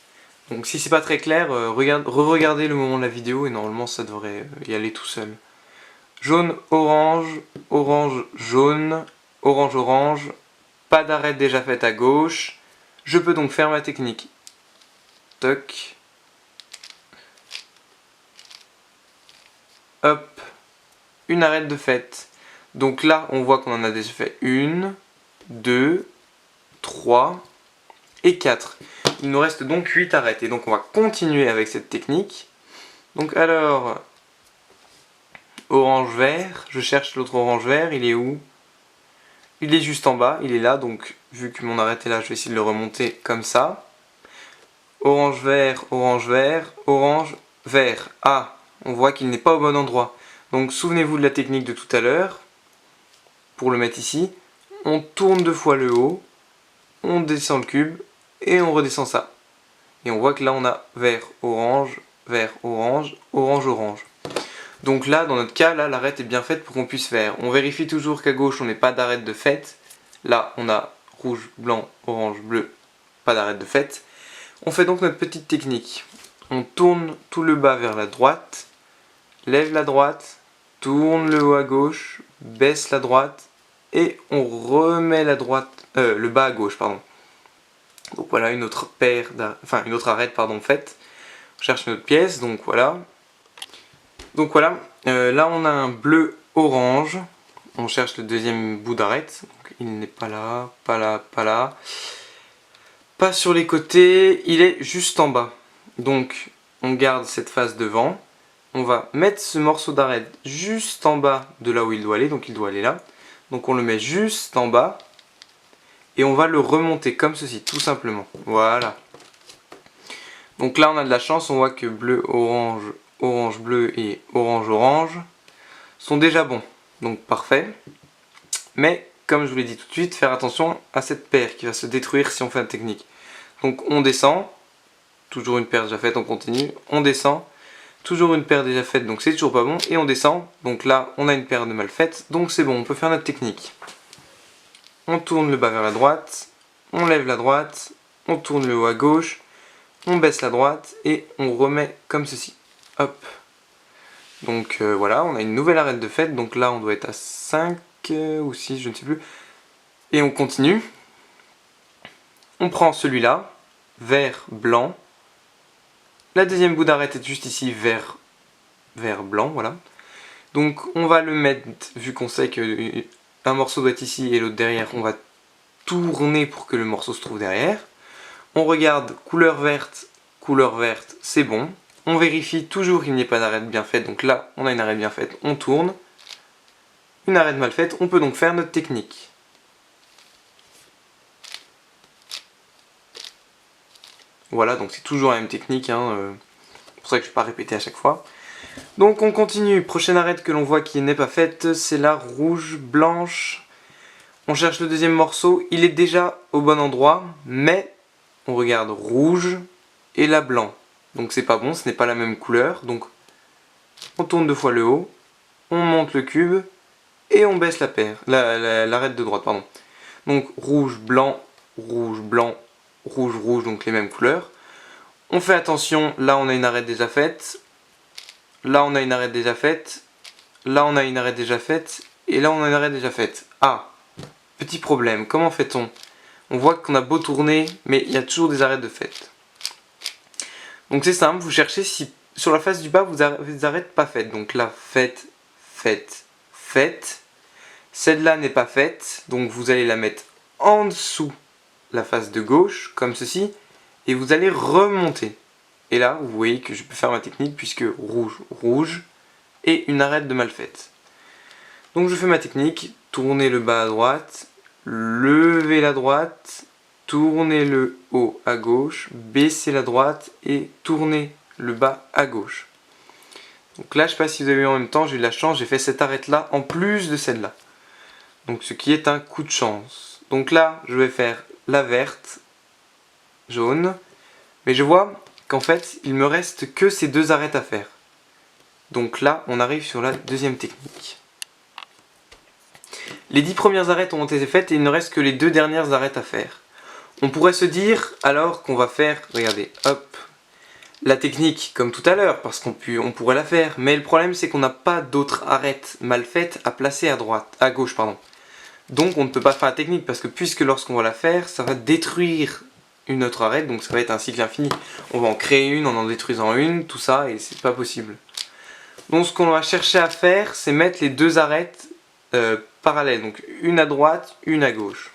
Donc si c'est pas très clair, re-regardez le moment de la vidéo et normalement ça devrait y aller tout seul. Jaune, orange, orange, jaune, orange, orange, pas d'arête déjà faite à gauche. Je peux donc faire ma technique. Toc. Hop. Une arête de faite. Donc là, on voit qu'on en a déjà fait 1, 2, 3 et 4. Il nous reste donc 8 arêtes. Et donc on va continuer avec cette technique. Donc alors, orange vert. Je cherche l'autre orange vert. Il est où? Il est juste en bas. Il est là. Donc vu que mon arête est là, je vais essayer de le remonter comme ça. Orange vert, orange vert, orange vert. Ah, on voit qu'il n'est pas au bon endroit. Donc souvenez-vous de la technique de tout à l'heure. Pour le mettre ici, on tourne 2 fois le haut, on descend le cube et on redescend ça. Et on voit que là on a vert, orange, orange, orange, orange. Donc là, dans notre cas, là l'arête est bien faite pour qu'on puisse faire. On vérifie toujours qu'à gauche on n'ait pas d'arête de faite. Là on a rouge, blanc, orange, bleu, pas d'arête de faite. On fait donc notre petite technique. On tourne tout le bas vers la droite, lève la droite, tourne le haut à gauche, baisse la droite et on remet la droite, le bas à gauche, pardon. Donc voilà une autre une autre arête pardon faite. On cherche une autre pièce, donc voilà. Donc voilà, là on a un bleu orange. On cherche le deuxième bout d'arête. Donc il n'est pas là, pas là, pas là. Pas sur les côtés, il est juste en bas. Donc on garde cette face devant. On va mettre ce morceau d'arête juste en bas de là où il doit aller, donc il doit aller là. Donc on le met juste en bas et on va le remonter comme ceci, tout simplement. Voilà. Donc là on a de la chance, on voit que bleu, orange, orange, bleu et orange, orange sont déjà bons. Donc parfait. Mais comme je vous l'ai dit tout de suite, faire attention à cette paire qui va se détruire si on fait la technique. Donc on descend, toujours une paire déjà faite, on continue, on descend. Toujours une paire déjà faite, donc c'est toujours pas bon. Et on descend, donc là on a une paire de mal faites, donc c'est bon, on peut faire notre technique. On tourne le bas vers la droite, on lève la droite, on tourne le haut à gauche, on baisse la droite et on remet comme ceci. Hop. Donc voilà, on a une nouvelle arête de faite, donc là on doit être à 5 ou 6, je ne sais plus. Et on continue. On prend celui-là, vert, blanc. La deuxième bout d'arête est juste ici, vert, blanc, voilà. Donc on va le mettre, vu qu'on sait qu'un morceau doit être ici et l'autre derrière, on va tourner pour que le morceau se trouve derrière. On regarde couleur verte, c'est bon. On vérifie toujours qu'il n'y ait pas d'arête bien faite, donc là on a une arête bien faite, on tourne. Une arête mal faite, on peut donc faire notre technique. Voilà, donc c'est toujours la même technique, hein, c'est pour ça que je ne vais pas répéter à chaque fois. Donc on continue, prochaine arête que l'on voit qui n'est pas faite, c'est la rouge, blanche. On cherche le deuxième morceau, il est déjà au bon endroit, mais on regarde rouge et la blanc. Donc c'est pas bon, ce n'est pas la même couleur, donc on tourne 2 fois le haut, on monte le cube et on baisse la paire, l'arête de droite, pardon. Donc rouge, blanc, rouge, blanc, rouge, rouge, donc les mêmes couleurs. On fait attention, là on a une arête déjà faite, là on a une arête déjà faite, là on a une arête déjà faite, et là on a une arête déjà faite. Ah, petit problème, comment fait-on? On voit qu'on a beau tourner, mais il y a toujours des arêtes de faite. Donc c'est simple, vous cherchez si sur la face du bas vous avez des arêtes pas faites. Donc là, faite, faite, faite. Celle-là n'est pas faite, donc vous allez la mettre en dessous la face de gauche, comme ceci, et vous allez remonter. Et là, vous voyez que je peux faire ma technique, puisque rouge, rouge, et une arête de mal faite. Donc je fais ma technique, tourner le bas à droite, lever la droite, tourner le haut à gauche, baisser la droite et tourner le bas à gauche. Donc là, je sais pas si vous avez vu en même temps, j'ai eu de la chance, j'ai fait cette arête là en plus de celle-là. Donc ce qui est un coup de chance. Donc là, je vais faire la verte, jaune, mais je vois qu'en fait, il me reste que ces deux arêtes à faire. Donc là, on arrive sur la deuxième technique. Les 10 premières arêtes ont été faites et il ne reste que les 2 dernières arêtes à faire. On pourrait se dire alors qu'on va faire, regardez, hop, la technique comme tout à l'heure, parce qu'on pourrait la faire, mais le problème c'est qu'on n'a pas d'autres arêtes mal faites à placer à gauche, pardon. Donc on ne peut pas faire la technique, parce que puisque lorsqu'on va la faire, ça va détruire une autre arête, donc ça va être un cycle infini. On va en créer une en détruisant une, tout ça, et c'est pas possible. Donc ce qu'on va chercher à faire, c'est mettre les 2 arêtes parallèles, donc une à droite, une à gauche.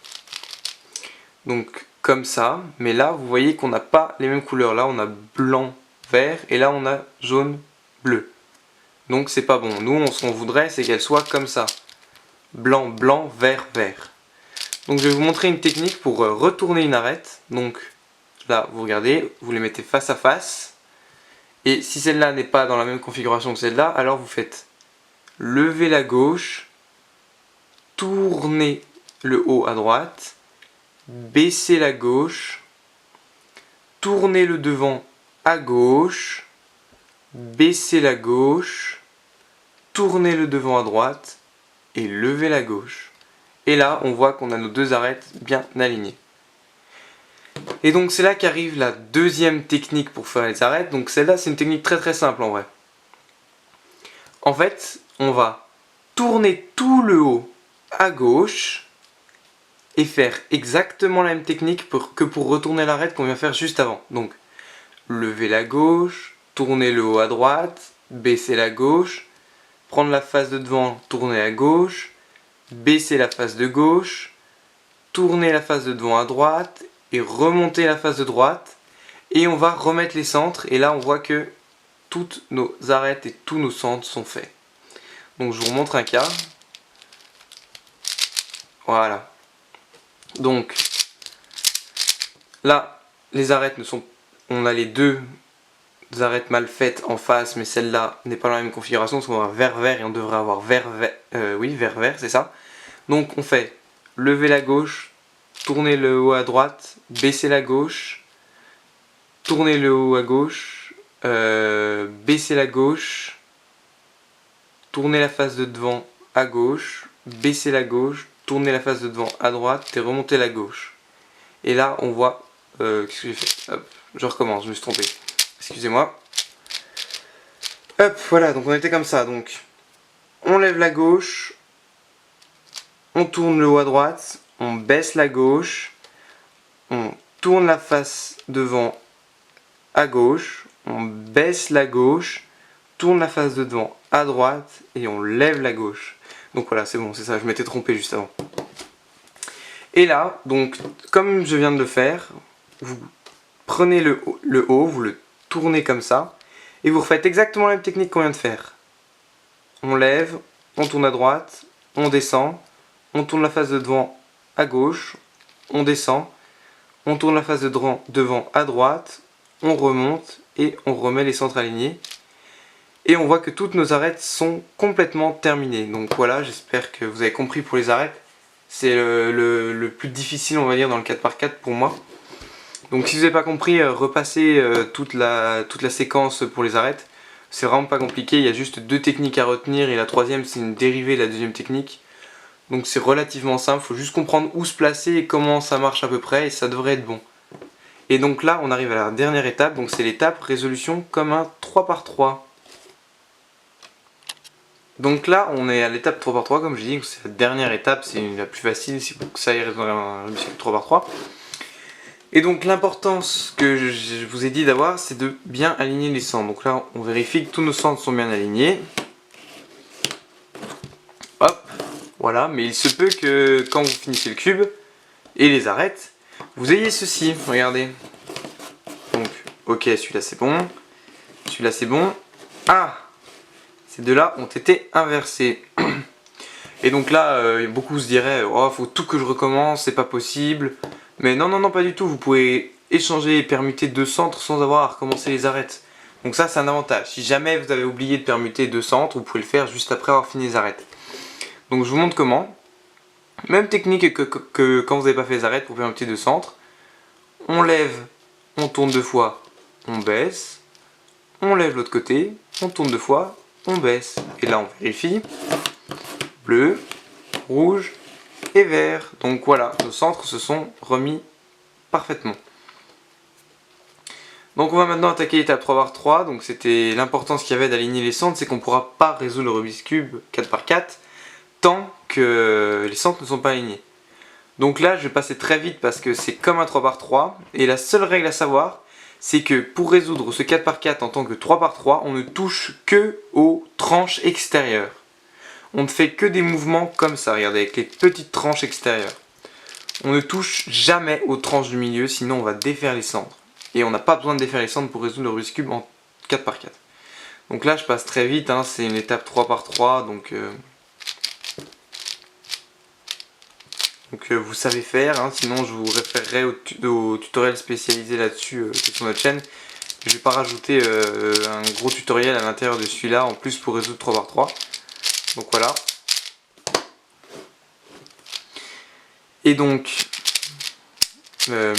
Donc comme ça, mais là vous voyez qu'on n'a pas les mêmes couleurs. Là on a blanc, vert, et là on a jaune, bleu. Donc c'est pas bon. Nous ce qu'on voudrait c'est qu'elle soit comme ça. Blanc, blanc, vert, vert. Donc je vais vous montrer une technique pour retourner une arête. Donc là vous regardez, vous les mettez face à face. Et si celle-là n'est pas dans la même configuration que celle-là, alors vous faites lever la gauche, tourner le haut à droite, baisser la gauche, tourner le devant à gauche, baisser la gauche, tourner le devant à droite et lever la gauche. Et là, on voit qu'on a nos 2 arêtes bien alignées. Et donc c'est là qu'arrive la deuxième technique pour faire les arêtes. Donc celle-là, c'est une technique très simple en vrai. En fait, on va tourner tout le haut à gauche et faire exactement la même technique que pour retourner l'arête qu'on vient faire juste avant. Donc, lever la gauche, tourner le haut à droite, baisser la gauche, prendre la face de devant, tourner à gauche, baisser la face de gauche, tourner la face de devant à droite et remonter la face de droite. Et on va remettre les centres et là on voit que toutes nos arêtes et tous nos centres sont faits. Donc je vous remontre un cas. Voilà. Donc là, les arêtes ne sont... On a les 2 arêtes mal faites en face, mais celle-là n'est pas dans la même configuration, parce qu'on a vert-vert et on devrait avoir vert-vert. Oui, vert-vert, c'est ça. Donc on fait lever la gauche, tourner le haut à droite, baisser la gauche, tourner le haut à gauche, baisser la gauche, tourner la face de devant à gauche, baisser la gauche, tourner la face de devant à droite et remonter la gauche. Et là on voit... qu'est-ce que j'ai fait? Hop, je recommence, je me suis trompé. Excusez-moi. Hop, voilà, donc on était comme ça. Donc on lève la gauche, on tourne le haut à droite, on baisse la gauche, on tourne la face devant à gauche, on baisse la gauche, tourne la face de devant à droite et on lève la gauche. Donc voilà, c'est bon, c'est ça, je m'étais trompé juste avant. Et là, donc, comme je viens de le faire, vous prenez le haut, vous le tournez comme ça, et vous refaites exactement la même technique qu'on vient de faire. On lève, on tourne à droite, on descend, on tourne la face de devant à gauche, on descend, on tourne la face de devant à droite, on remonte et on remet les centres alignés. Et on voit que toutes nos arêtes sont complètement terminées. Donc voilà, j'espère que vous avez compris pour les arêtes. C'est le plus difficile, on va dire, dans le 4x4 pour moi. Donc si vous n'avez pas compris, repassez toute la séquence pour les arêtes. C'est vraiment pas compliqué, il y a juste 2 techniques à retenir et la troisième c'est une dérivée de la deuxième technique. Donc c'est relativement simple, il faut juste comprendre où se placer et comment ça marche à peu près et ça devrait être bon. Et donc là on arrive à la dernière étape, donc c'est l'étape résolution comme un 3x3. Donc là on est à l'étape 3x3 comme je dis, c'est la dernière étape, c'est la plus facile, c'est pour que ça aille résoudre un 3x3. Et donc l'importance que je vous ai dit d'avoir, c'est de bien aligner les centres. Donc là on vérifie que tous nos centres sont bien alignés. Hop, voilà, mais il se peut que quand vous finissez le cube et les arêtes, vous ayez ceci, regardez. Donc, ok, celui-là c'est bon, celui-là c'est bon. Ah, ces deux-là ont été inversés. Et donc là, beaucoup se diraient, oh, faut tout que je recommence, c'est pas possible. Mais non, non, non, pas du tout, vous pouvez échanger et permuter 2 centres sans avoir à recommencer les arêtes. Donc ça c'est un avantage. Si jamais vous avez oublié de permuter deux centres, vous pouvez le faire juste après avoir fini les arêtes. Donc je vous montre comment. Même technique que quand vous n'avez pas fait les arêtes pour permuter deux centres. On lève, on tourne deux fois, on baisse. On lève l'autre côté, on tourne deux fois, on baisse. Et là on vérifie. Bleu, rouge et vert. Donc voilà, nos centres se sont remis parfaitement. Donc on va maintenant attaquer l'étape 3x3. Donc c'était l'importance qu'il y avait d'aligner les centres, c'est qu'on ne pourra pas résoudre le Rubik's Cube 4x4 tant que les centres ne sont pas alignés. Donc là je vais passer très vite parce que c'est comme un 3x3. Et la seule règle à savoir, c'est que pour résoudre ce 4x4 en tant que 3x3, on ne touche que aux tranches extérieures. On ne fait que des mouvements comme ça, regardez, avec les petites tranches extérieures. On ne touche jamais aux tranches du milieu, sinon on va défaire les centres. Et on n'a pas besoin de défaire les centres pour résoudre le Rubik's Cube en 4x4. Donc là je passe très vite, hein, c'est une étape 3x3, donc vous savez faire, hein, sinon je vous référerai au tutoriel spécialisé là-dessus sur notre chaîne. Je ne vais pas rajouter un gros tutoriel à l'intérieur de celui-là en plus pour résoudre 3x3. Donc voilà. Et donc, je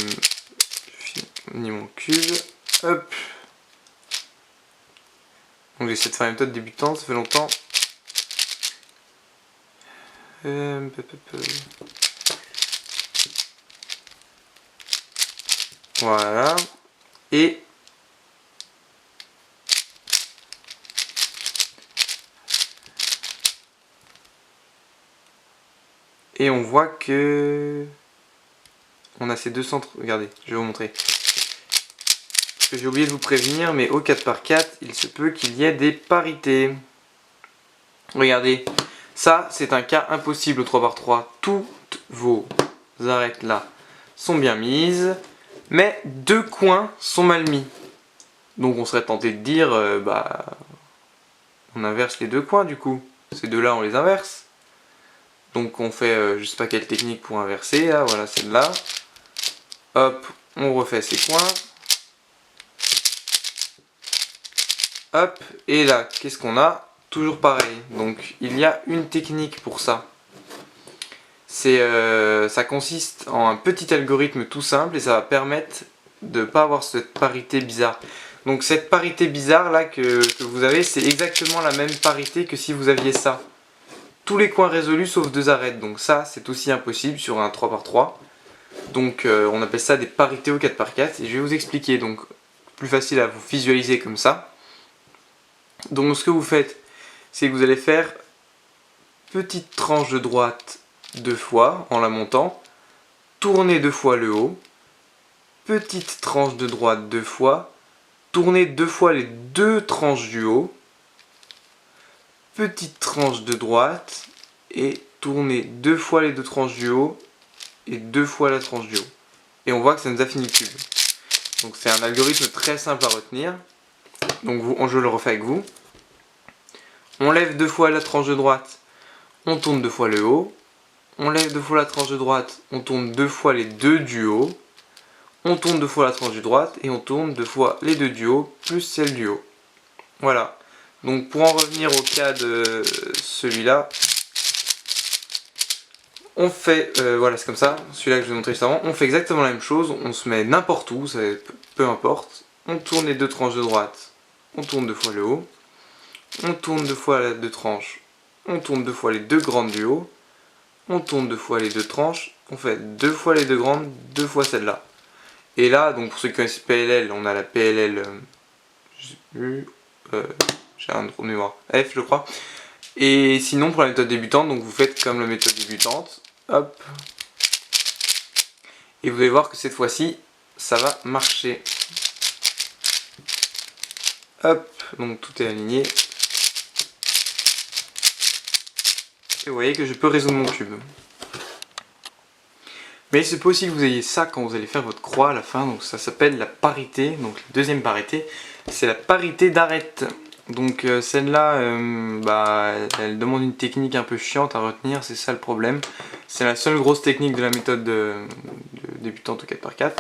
finis mon cube. Hop. Donc j'essaie de faire une méthode débutante, ça fait longtemps. Voilà. Et on voit que on a ces deux centres. Regardez, je vais vous montrer. Parce que j'ai oublié de vous prévenir, mais au 4x4, il se peut qu'il y ait des parités. Regardez, ça c'est un cas impossible au 3x3. Toutes vos arêtes là sont bien mises, mais deux coins sont mal mis. Donc on serait tenté de dire, on inverse les deux coins du coup. Ces deux-là on les inverse. Donc on fait, je sais pas quelle technique pour inverser, là, voilà celle-là. Hop, on refait ces coins. Hop, et là, qu'est-ce qu'on a? Toujours pareil. Donc il y a une technique pour ça. Ça consiste en un petit algorithme tout simple et ça va permettre de ne pas avoir cette parité bizarre. Donc cette parité bizarre là que vous avez, c'est exactement la même parité que si vous aviez ça. Tous les coins résolus sauf deux arêtes. Donc ça, c'est aussi impossible sur un 3x3. Donc on appelle ça des parités au 4x4 et je vais vous expliquer. Donc plus facile à vous visualiser comme ça. Donc ce que vous faites, c'est que vous allez faire petite tranche de droite deux fois en la montant, tourner deux fois le haut, petite tranche de droite deux fois, tourner deux fois les deux tranches du haut, petite tranche de droite et tourner deux fois les deux tranches du haut et deux fois la tranche du haut. Et on voit que ça nous a fini le cube. Donc c'est un algorithme très simple à retenir. Donc je le refais avec vous. On lève deux fois la tranche de droite, on tourne deux fois le haut. On lève deux fois la tranche de droite, on tourne deux fois les deux du haut. On tourne deux fois la tranche de droite et on tourne deux fois les deux du haut plus celle du haut. Voilà. Donc pour en revenir au cas de celui-là, on fait, voilà c'est comme ça, celui-là que je vais vous montrer juste avant, on fait exactement la même chose, on se met n'importe où, peu importe. On tourne les deux tranches de droite, on tourne deux fois le haut. On tourne deux fois les deux tranches, on tourne deux fois les deux grandes du haut. On tourne deux fois les deux tranches, on fait deux fois les deux grandes, deux fois celle-là. Et là, donc pour ceux qui connaissent PLL, on a la PLL, je sais plus, j'ai un trou de mémoire, F je crois. Et sinon pour la méthode débutante, donc vous faites comme la méthode débutante, hop. Et vous allez voir que cette fois-ci, ça va marcher. Hop, donc tout est aligné. Et vous voyez que je peux résoudre mon cube. Mais il se peut aussi que vous ayez ça quand vous allez faire votre croix à la fin. Donc ça s'appelle la parité. Donc la deuxième parité, c'est la parité d'arête. Donc celle-là, elle demande une technique un peu chiante à retenir. C'est ça le problème. C'est la seule grosse technique de la méthode de débutante au 4x4.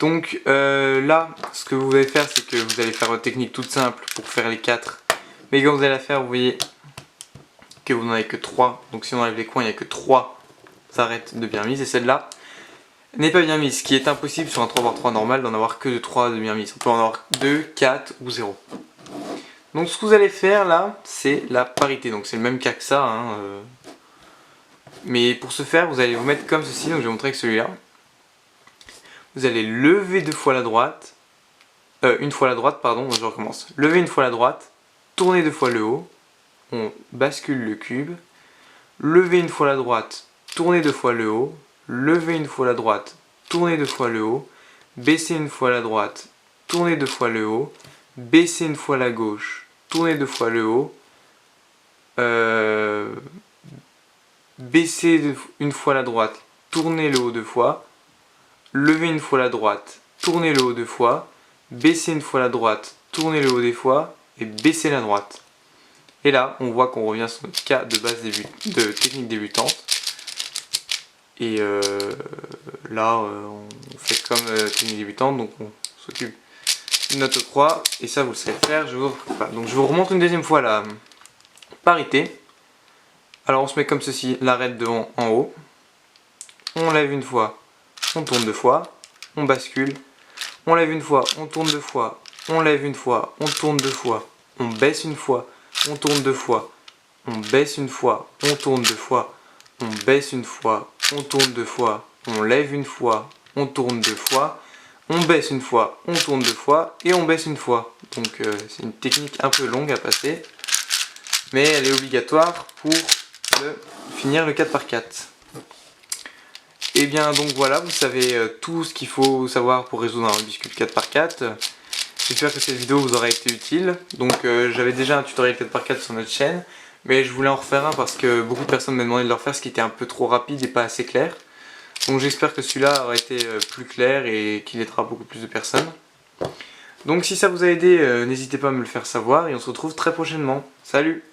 Donc là, ce que vous allez faire, c'est que vous allez faire votre technique toute simple pour faire les 4. Mais quand vous allez la faire, vous voyez que vous n'en avez que 3. Donc si on enlève les coins, il n'y a que 3 arêtes de bien mise. Et celle-là n'est pas bien mise. Ce qui est impossible sur un 3x3 normal d'en avoir que de 3 de bien mise. On peut en avoir 2, 4 ou 0. Donc ce que vous allez faire là, c'est la parité. Donc c'est le même cas que ça. Hein, Mais pour ce faire, vous allez vous mettre comme ceci. Donc je vais vous montrer avec celui-là. Vous allez lever 2 fois la droite. Une fois la droite, pardon, je recommence. Lever une fois la droite, tourner 2 fois le haut. On bascule le cube. Lever une fois la droite, tourner 2 fois le haut. Lever une fois la droite, tourner 2 fois le haut. Baisser une fois la droite, tourner 2 fois le haut. Baisser une fois la gauche, tourner 2 fois le haut. Baisser une fois la droite, tourner le haut 2 fois. Lever une fois la droite, tourner le haut 2 fois. Baisser une fois la droite, tourner le haut des fois. Et baisser la droite. Et là, on voit qu'on revient sur notre cas de base de technique débutante. Et là, on fait comme technique débutante, donc on s'occupe de notre croix. Et ça, vous le savez faire. Donc je vous remonte une deuxième fois la parité. Alors on se met comme ceci, l'arête devant en haut. On lève une fois, on tourne 2 fois, on bascule. On lève une fois, on tourne 2 fois, on lève une fois, on tourne 2 fois, on baisse une fois, on tourne 2 fois, on baisse une fois, on tourne 2 fois, on baisse une fois, on tourne 2 fois, on lève une fois, on tourne 2 fois, on baisse une fois, on tourne 2 fois et on baisse une fois. Donc c'est une technique un peu longue à passer, mais elle est obligatoire pour finir le 4x4. Et bien donc voilà, vous savez tout ce qu'il faut savoir pour résoudre un Rubik's Cube 4x4. J'espère que cette vidéo vous aura été utile. Donc j'avais déjà un tutoriel 4x4 sur notre chaîne, mais je voulais en refaire un parce que beaucoup de personnes m'ont demandé de le refaire, ce qui était un peu trop rapide et pas assez clair. Donc j'espère que celui-là aura été plus clair et qu'il aidera beaucoup plus de personnes. Donc si ça vous a aidé, n'hésitez pas à me le faire savoir et on se retrouve très prochainement. Salut!